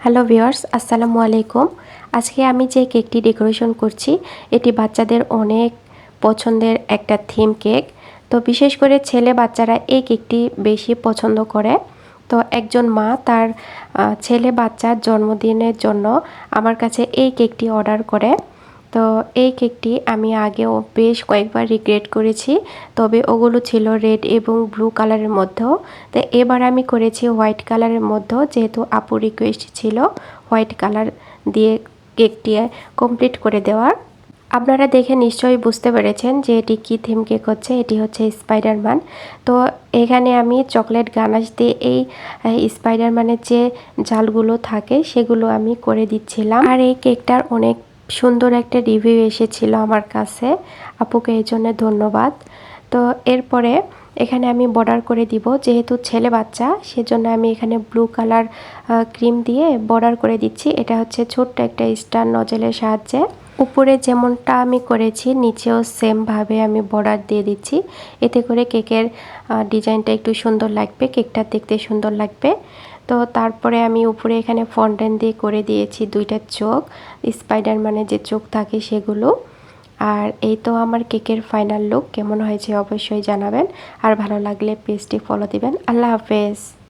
Hello viewers, আসসালামু আলাইকুম। আজকে আমি যে কেকটি ডেকোরেশন করছি এটি বাচ্চাদের অনেক পছন্দের একটা থিম কেক। তো বিশেষ করে ছেলে বাচ্চারা এই কেকটি বেশি পছন্দ করে। তো একজন মা তার ছেলে বাচ্চার জন্মদিনের জন্য আমার কাছে এই কেকটি অর্ডার করে। তো এই কেকটি আমি আগেও বেশ কয়েকবার রিক্রিয়েট করেছি, তবে ওগুলো ছিল রেড এবং ব্লু কালারের মধ্যেও। তো এবার আমি করেছি হোয়াইট কালারের মধ্যেও, যেহেতু আপুর রিকোয়েস্ট ছিল হোয়াইট কালার দিয়ে কেকটি কমপ্লিট করে দেওয়ার। আপনারা দেখে নিশ্চয়ই বুঝতে পেরেছেন যে এটি কী থিম কেক হচ্ছে। এটি হচ্ছে স্পাইডারম্যান। তো এখানে আমি চকলেট গানাশ দিয়ে এই স্পাইডারম্যানের যে জালগুলো থাকে সেগুলো আমি করে দিচ্ছিলাম। আর এই কেকটার অনেক সুন্দর একটা রিভিউ এসেছিল আমার কাছে, আপুকে এই জন্য ধন্যবাদ। তো এরপরে এখানে আমি বর্ডার করে দিব, যেহেতু ছেলে বাচ্চা সেজন্য আমি এখানে ব্লু কালার ক্রিম দিয়ে বর্ডার করে দিচ্ছি। এটা হচ্ছে ছোট্ট একটা স্টার নজলের সাহায্যে। উপরে যেমনটা আমি করেছি নিচেও সেমভাবে আমি বর্ডার দিয়ে দিচ্ছি, এতে করে কেকের ডিজাইনটা একটু সুন্দর লাগবে, কেকটা দেখতে সুন্দর লাগবে। তো তারপরে আমি উপরে এখানে ফন্টেন দিয়ে করে দিয়েছি দুইটা চোখ, স্পাইডারম্যানের যে চোখ থাকে সেগুলো। আর এই তো আমার কেকের ফাইনাল লুক। কেমন হয়েছে অবশ্যই জানাবেন, আর ভালো লাগলে পেজটি ফলো দিবেন। আল্লাহ হাফেজ।